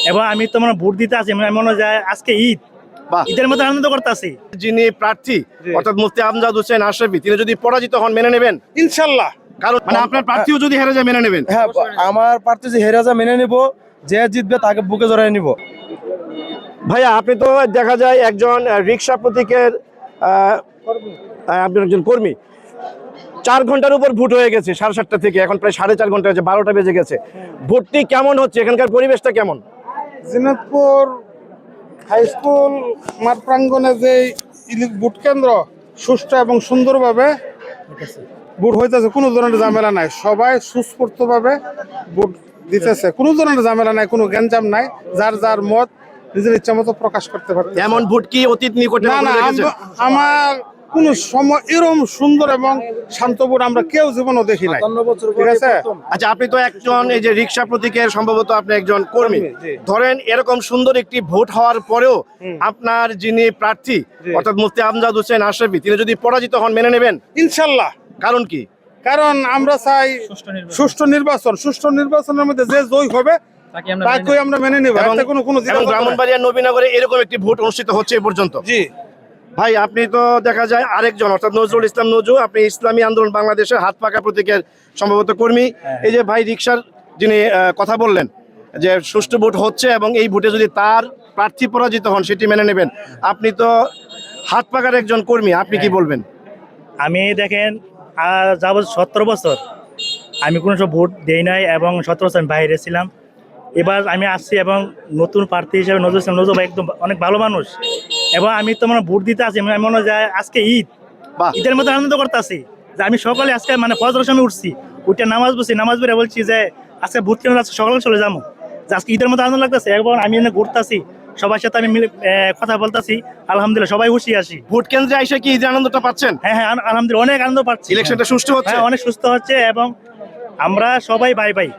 এবং আমি তোমার ভোট দিতে আছি, আমি মনে যায় আজকে ঈদ, ঈদের মতো আনন্দ করতেছি। যিনি প্রার্থী অর্থাৎ মুফতি আমজাদ হোসেন আশরাফি, তিনি যদি পরাজিত হন মেনে নেবেন? ইনশাল্লাহ। কারণ মানে আপনার প্রার্থীও যদি হেরে যায় মেনে নেবেন? হ্যাঁ, আমার প্রার্থী যে হেরে যায় মেনে নিব, যে জিতবে তাকে বুকে জড়াই নিব। ভাইয়া, আপনি তো দেখা যায় একজন রিক্সা প্রতীকের আপনি একজন কর্মী। 4 ঘন্টার উপর ভোট হয়ে গেছে, 7:30 থেকে এখন প্রায় 4.5 ঘন্টা হয়েছে, 12টা বেজে গেছে। ভোটটি কেমন হচ্ছে? এখানকার পরিবেশটা কেমন? জিনাতপুর হাই স্কুল মাঠ প্রাঙ্গনে যে ভোট কেন্দ্র সুষ্ঠু এবং সুন্দরভাবে ভোট হইতেছে, কোনো ধরনের ঝামেলা নাই, সবাই সুস্পষ্টভাবে ভোট দিতেছে, কোনো ধরনের ঝামেলা নাই, কোনো গ্যাঞ্জাম নাই, যার যার মত নিজের ইচ্ছা মতো প্রকাশ করতে পারছে। এমন ভোট কি অতীত নিকটে না না, আমার কোন সময় এরকম সুন্দর এবং শান্ত ভোট আমরা কেউ জীবনও দেখি নাই। ঠিক আছে। আচ্ছা, আপনি তো একজন এই যে রিক্সা প্রতীকের সম্ভবত আপনি একজন কর্মী, ধরেন এরকম সুন্দর একটি ভোট হওয়ার পরেও আপনার যিনি প্রার্থী অর্থাৎ মুফতি আমজাদ হোসেন আশরাফি, তিনি যদি পরাজিত হন মেনে নেবেন? ইনশাল্লাহ। কারণ কি? কারণ আমরা চাই সুষ্ঠু নির্বাচন, সুষ্ঠু নির্বাচনের মধ্যে যে জয় হবে তাকে আমরা মেনে নেব। এবং ব্রাহ্মণবাড়িয়া নবীনগরে এরকম একটি ভোট অনুষ্ঠিত হচ্ছে এ পর্যন্ত। জি ভাই, আপনি তো দেখা যায় আরেকজন অর্থাৎ নজরুল ইসলাম নজু, আপনি ইসলামী আন্দোলন বাংলাদেশের হাত পাকা প্রতীকের সম্ভবত কর্মী। এই যে ভাই রিক্সার যিনি কথা বললেন যে সুষ্ঠু ভোট হচ্ছে এবং এই ভোটে যদি তার প্রার্থী পরাজিত হন সেটি মেনে নেবেন, আপনি তো হাত পাকার একজন কর্মী, আপনি কি বলবেন? আমি দেখেন যাব 17 বছর আমি কোনো সব ভোট দেই নাই এবং 17 বছর আমি বাইরে ছিলাম। এবার আমি আসছি এবং নতুন প্রার্থী হিসেবে নজরুল ইসলাম নজরুল ভাই একদম অনেক ভালো মানুষ, এবং আমি তোমার ভোট দিতে আছি, আমি মনে যায় আজকে ঈদ, ঈদের মতো আনন্দ করতেছি। যে আমি সকালে আজকে মানে ফজরের সময় উঠছি, উঠে নামাজ পড়ছি, নামাজ পড়ে বলছি যে আজকে ভোট কেন্দ্র আজকে সকালে চলে যাবো, যে আজকে ঈদের মতো আনন্দ লাগতেছে। এবং আমি এনে ঘুরতেছি, সবার সাথে আমি মিলে কথা বলতেছি, আলহামদুলিল্লাহ সবাই খুশি আসি। ভোট কেন্দ্রে এসে কি ঈদের আনন্দটা পাচ্ছেন? হ্যাঁ হ্যাঁ, আলহামদুলিল্লাহ অনেক আনন্দ পাচ্ছি। ইলেকশনটা সুষ্ঠু হচ্ছে? হ্যাঁ, অনেক সুস্থ হচ্ছে এবং আমরা সবাই ভাই ভাই।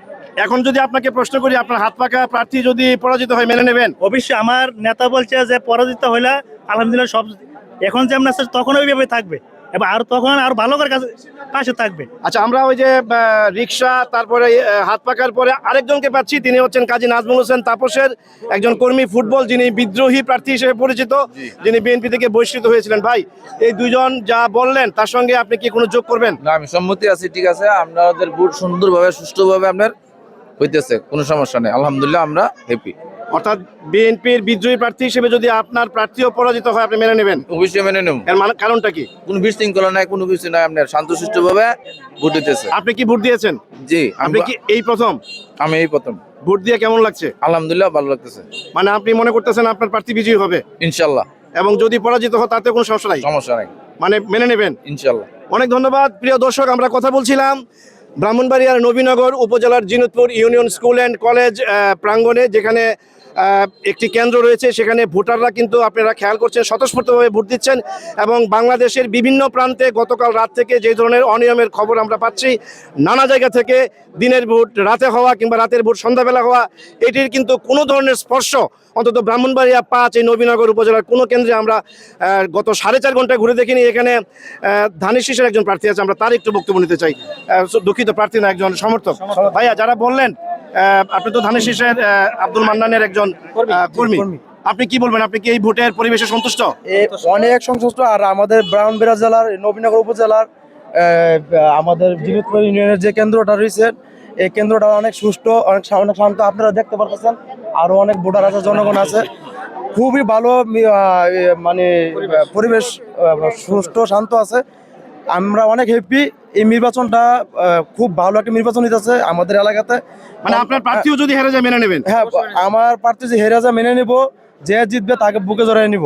এখন যদি আপনাকে প্রশ্ন করি, আপনার হাত পাকা প্রার্থী যদি পরাজিত হয় মেনে নেবেন? অবশ্যই। আমার নেতা বলছে যে পরাজিত হইলে আলহামদুলিল্লাহ সব এখন যেমন আছে তখন ওইভাবে থাকবে এবং আর তখন আর ভালো করে পাশে থাকবে। আচ্ছা, আমরা ওই যে রিক্সা তারপরে হাত পাকার পরে আরেকজনকে পাচ্ছি, তিনি হচ্ছেন কাজী নাজমুল হোসেন তাপসের একজন কর্মী ফুটবল, যিনি বিদ্রোহী প্রার্থী হিসেবে পরিচিত, যিনি বিএনপি থেকে বহিষ্কৃত হয়েছিলেন। ভাই, এই দুইজন যা বললেন তার সঙ্গে আপনি কি কোনো যোগ করবেন? না, আমি সম্মতি আছি। ঠিক আছে, আমাদের ভোট সুন্দরভাবে সুষ্ঠুভাবে আপনার হইতেছে, কোনো সমস্যা নেই, আলহামদুলিল্লাহ আমরা হ্যাপি। অর্থাৎ বিএনপির বিদ্রোহী প্রার্থী হিসেবে যদি আপনার প্রার্থীও পরাজিত হয় আপনি মেনে নেবেন? অবশ্যই মেনে নেব। এর কারণটা কি? কোনো বিশৃঙ্খলা নাই, কোনো কিছু নাই, আপনার শান্তশিষ্টভাবে ভোট হইতেছে। আপনি কি ভোট দিয়েছেন? জি। আপনি কি এই প্রথম? আমি এই প্রথম। ভোট দিয়ে কেমন লাগছে? আলহামদুলিল্লাহ ভালো লাগতেছে। মানে আপনি মনে করতেছেন আপনার প্রার্থী বিজয়ী হবে? ইনশাল্লাহ। এবং যদি পরাজিত হয় তাতে কোনো সমস্যা নাই? সমস্যা নাই, মানে মেনে নেবেন ইনশাল্লাহ। অনেক ধন্যবাদ। প্রিয় দর্শক, আমরা কথা বলছিলাম ব্রাহ্মণবাড়িয়ার নবীনগর উপজেলার জিনতপুর ইউনিয়ন স্কুল অ্যান্ড কলেজ প্রাঙ্গণে, যেখানে একটি কেন্দ্র রয়েছে। সেখানে ভোটাররা কিন্তু আপনারা খেয়াল করছেন স্বতঃস্ফূর্তভাবে ভোট দিচ্ছেন এবং বাংলাদেশের বিভিন্ন প্রান্তে গতকাল রাত থেকে যে ধরনের অনিয়মের খবর আমরা পাচ্ছি, নানা জায়গা থেকে দিনের ভোট রাতে হওয়া কিংবা রাতের ভোট সন্ধ্যাবেলা হওয়া, এটির কিন্তু কোনো ধরনের স্পর্শ অন্তত ব্রাহ্মণবাড়িয়া 5 এই নবীনগর উপজেলার কোনো কেন্দ্রে আমরা গত 4.5 ঘন্টায় ঘুরে দেখিনি। এখানে ধানের শীষের একজন প্রার্থী আছে, আমরা তার একটু বক্তব্য নিতে চাই। দুঃখিত, প্রার্থী না, একজন সমর্থক। ভাইয়া, যারা বললেন আপনি তো ধানের শীষের আব্দুল মান্নানের একজন কর্মী, আপনি কি বলবেন? আপনি কি এই ভোটের পরিবেশে সন্তুষ্ট? অনেক সন্তুষ্ট। আর আমাদের ব্রাহ্মণবাড়িয়া জেলার নবীনগর উপজেলার আমাদের জিনিতপুর ইউনিয়নের যে কেন্দ্রটা রয়েছে, এই কেন্দ্রটা অনেক সুষ্ঠু, অনেক শান্ত। আপনারা দেখতে পাচ্ছেন আরো অনেক ভোটার আছে, জনগণ আছে, খুবই ভালো মানে পরিবেশ সুষ্ঠু শান্ত আছে। আমরা অনেক হ্যাপি। এই নির্বাচনটা খুব ভালো একটা নির্বাচন হইতেছে আমাদের এলাকাতে। মানে আপনার প্রার্থীও যদি হেরে যায় মেনে নেবেন? হ্যাঁ, আমার প্রার্থী যে হেরে যায় মেনে নিব, যে জিতবে তাকে বুকে জড়াই নিব।